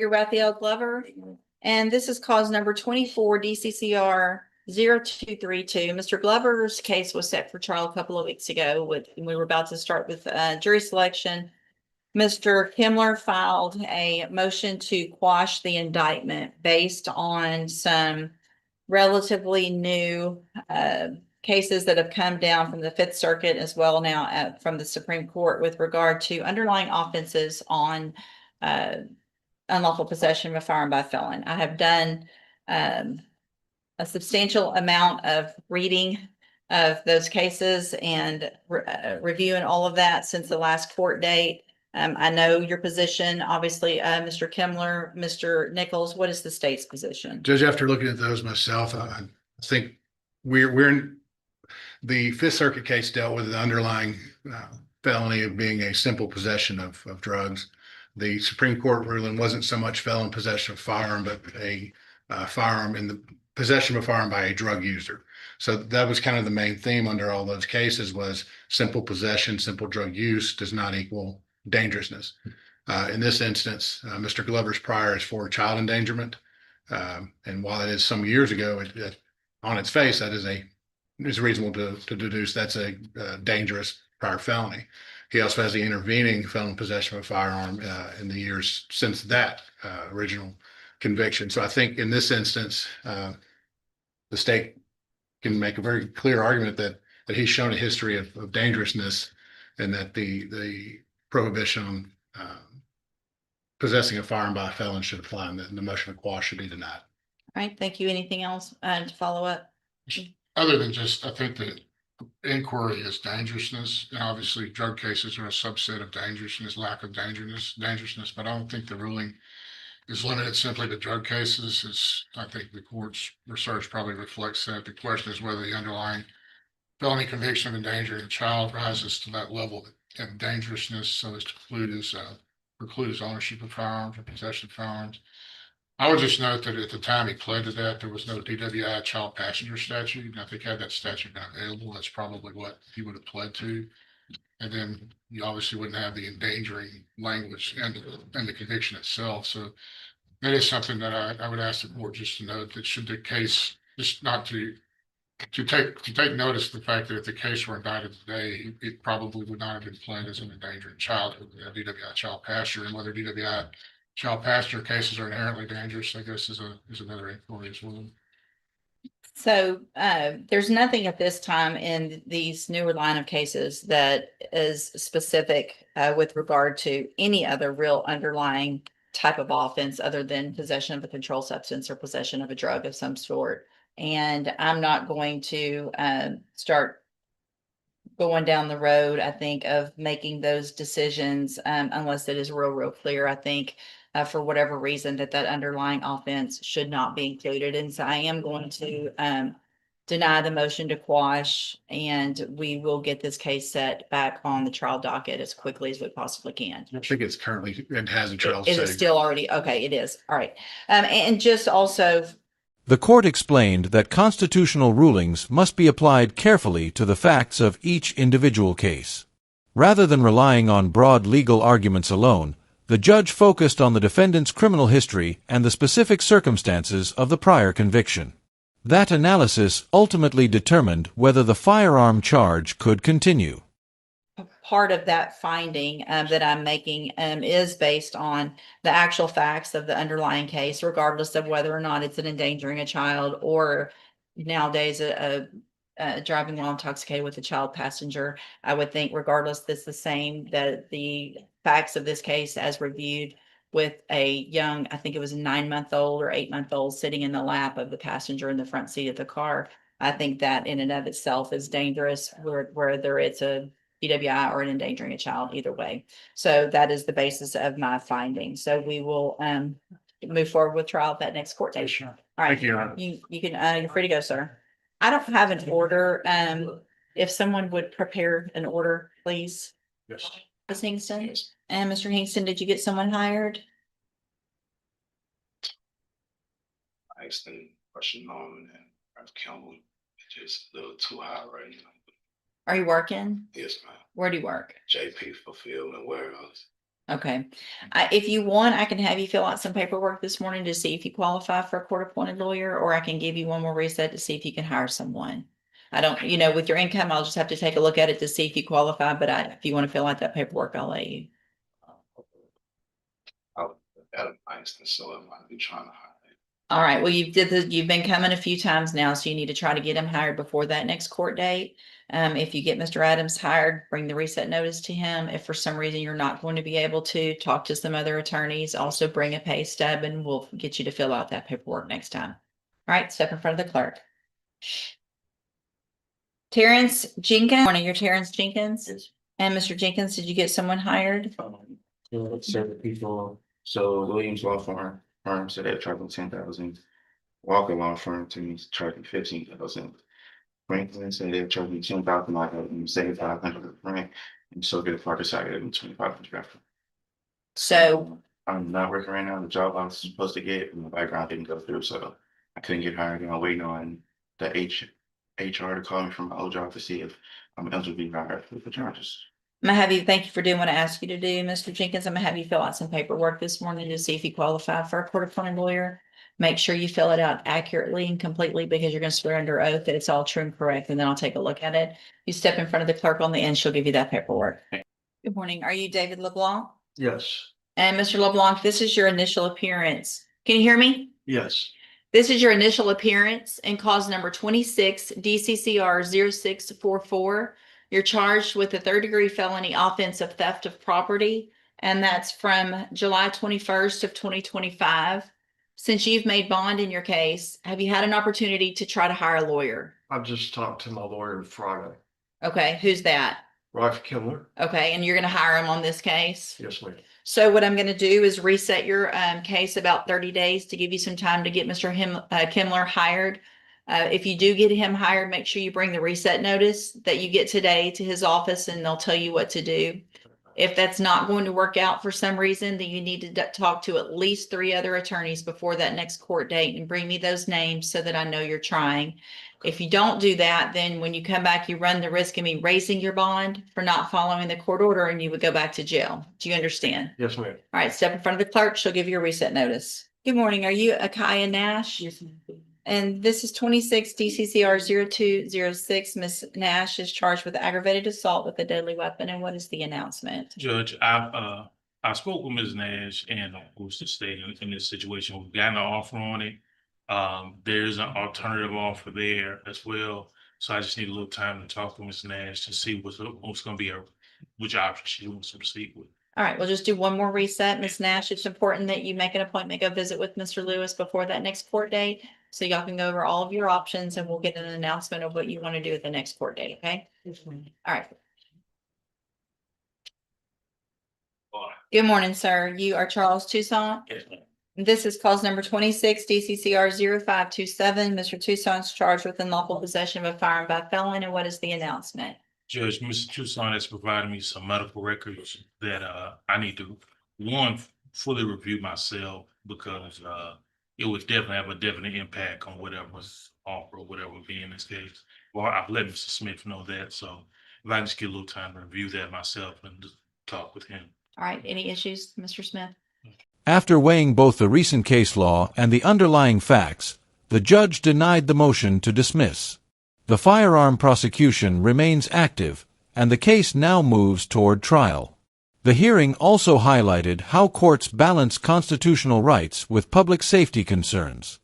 Raphael Glover, and this is cause number 24 DCCR 0232. Mr. Glover's case was set for trial a couple of weeks ago. We were about to start with jury selection. Mr. Himmler filed a motion to quash the indictment based on some relatively new cases that have come down from the Fifth Circuit as well now from the Supreme Court with regard to underlying offenses on unlawful possession of a firearm by a felon. I have done a substantial amount of reading of those cases and reviewing all of that since the last court date. I know your position, obviously, Mr. Kimmler, Mr. Nichols. What is the state's position? Judge, after looking at those myself, I think we're in the Fifth Circuit case dealt with the underlying felony of being a simple possession of drugs. The Supreme Court ruling wasn't so much felon possession of firearm, but a firearm in the possession of a firearm by a drug user. So that was kind of the main theme under all those cases was simple possession, simple drug use does not equal dangerousness. In this instance, Mr. Glover's prior is for child endangerment. And while it is some years ago, on its face, that is reasonable to deduce that's a dangerous prior felony. He also has the intervening felon possession of a firearm in the years since that original conviction. So I think in this instance, the state can make a very clear argument that he's shown a history of dangerousness and that the prohibition on possessing a firearm by a felon should apply and the motion of quash should be denied. All right, thank you. Anything else to follow up? Other than just, I think the inquiry is dangerousness, and obviously drug cases are a subset of dangerousness, lack of dangerousness, but I don't think the ruling is limited simply to drug cases. I think the court's research probably reflects that. The question is whether the underlying felony conviction of endangering a child rises to that level of dangerousness so as to preclude his ownership of firearms or possession of firearms. I would just note that at the time he pled to that, there was no DWI child passenger statute. And I think had that statute been available, that's probably what he would have pled to. And then you obviously wouldn't have the endangering language and the conviction itself. So that is something that I would ask the court just to note that should the case just not to take notice of the fact that if the case were indicted today, it probably would not have been pled as an endangering child with a DWI child passenger, and whether DWI child passenger cases are inherently dangerous, I guess, is another inquiry as well. So there's nothing at this time in these newer line of cases that is specific with regard to any other real underlying type of offense other than possession of a controlled substance or possession of a drug of some sort. And I'm not going to start going down the road, I think, of making those decisions unless it is real clear. I think for whatever reason that underlying offense should not be included. And so I am going to deny the motion to quash, and we will get this case set back on the trial docket as quickly as we possibly can. I think it has a trial. Is it still already? Okay, it is. All right. And just also, the court explained that constitutional rulings must be applied carefully to the facts of each individual case. Rather than relying on broad legal arguments alone, the judge focused on the defendant's criminal history and the specific circumstances of the prior conviction. That analysis ultimately determined whether the firearm charge could continue. Part of that finding that I'm making is based on the actual facts of the underlying case, regardless of whether or not it's an endangering a child or nowadays a driving while intoxicated with a child passenger. I would think regardless, it's the same, that the facts of this case as reviewed with a young, I think it was a 9-month-old or 8-month-old sitting in the lap of the passenger in the front seat of the car. I think that in and of itself is dangerous, whether it's a DWI or an endangering a child, either way. So that is the basis of my finding. So we will move forward with trial at that next court date. Sure. All right. Thank you, you can you're free to go, sir. I don't have an order. If someone would prepare an order, please. Yes. Ms. Hingston and Mr. Hingston, did you get someone hired? Hingston, question Norman and Ralph Campbell, just a little too high right now. Are you working? Yes, ma'am. Where do you work? JP Fulfillment Warehouse. Okay. If you want, I can have you fill out some paperwork this morning to see if you qualify for a court-appointed lawyer, or I can give you one more reset to see if you can hire someone. I don't, with your income, I'll just have to take a look at it to see if you qualify, but if you want to fill out that paperwork, I'll let you. I'll add a instance, so I might be trying to hire. All right, well, you've been coming a few times now, so you need to try to get him hired before that next court date. If you get Mr. Adams hired, bring the reset notice to him. If for some reason you're not going to be able to, talk to some other attorneys, also bring a pay stub and we'll get you to fill out that paperwork next time. All right, step in front of the clerk. Terrence Jenkins, one of your Terrence Jenkins? Yes. And Mr. Jenkins, did you get someone hired? Several people. So Williams Law Firm said they're charging 10,000. Walker Law Firm to me is charging 15,000. Franklin said they're charging 10,000. I got them say 500 Frank, and so get a Parker side of 2,500. So, I'm not working right now. The job I was supposed to get, my background didn't go through, so I couldn't get hired. And I'm waiting on the HR to call me from my old job to see if I'm eligible to be hired for the charges. I'm gonna have you, thank you for doing what I asked you to do, Mr. Jenkins. I'm gonna have you fill out some paperwork this morning to see if you qualify for a court-appointed lawyer. Make sure you fill it out accurately and completely because you're gonna swear under oath that it's all true and correct, and then I'll take a look at it. You step in front of the clerk on the end, she'll give you that paperwork. Good morning. Are you David LeBlanc? Yes, And Mr. LeBlanc, this is your initial appearance. Can you hear me? yes, This is your initial appearance in cause number 26 DCCR 0644. You're charged with a third-degree felony offense of theft of property, and that's from July 21st of 2025. Since you've made bond in your case, have you had an opportunity to try to hire a lawyer? I've just talked to my lawyer Friday, Okay, who's that? Raphael Glover. Okay, and you're going to hire him on this case? Yes, ma'am. So what I'm going to do is reset your case about 30 days to give you some time to get Mr. Kimler hired. If you do get him hired, make sure you bring the reset notice that you get today to his office and they'll tell you what to do. If that's not going to work out for some reason, then you need to talk to at least 3 other attorneys before that next court date and bring me those names so that I know you're trying. If you don't do that, then when you come back, you run the risk of me raising your bond for not following the court order and you would go back to jail. Do you understand? Yes, ma'am. All right, step in front of the clerk. She'll give you a reset notice. Good morning. Are you Akaya Nash? Yes, ma'am. And this is 26 DCCR 0206. Ms. Nash is charged with aggravated assault with a deadly weapon. And what is the announcement? Judge, I spoke with Ms. Nash and who's to stay in this situation. We've gotten an offer on it. There's an alternative offer there as well. So I just need a little time to talk to Ms. Nash to see what's going to be which option she wants to proceed with. All right, we'll just do one more reset. Ms. Nash, it's important that you make an appointment, go visit with Mr. Lewis before that next court date. So y'all can go over all of your options and we'll get an announcement of what you want to do at the next court date, okay? All right. Good morning, sir. You are Charles Toussaint. Yes, ma'am. This is cause number 26 DCCR 0527. Mr. Toussaint's charged with unlawful possession of a firearm by felon. And what is the announcement? Judge, Mr. Toussaint has provided me some medical records that I need to, one, fully review myself because it would definitely have a definite impact on whatever was offered or whatever would be in this case. Well, I've let Mr. Smith know that. So if I just get a little time to review that myself and just talk with him. All right. Any issues, Mr. Smith? After weighing both the recent case law and the underlying facts, the judge denied the motion to dismiss. The firearm prosecution remains active, and the case now moves toward trial. The hearing also highlighted how courts balance constitutional rights with public safety concerns.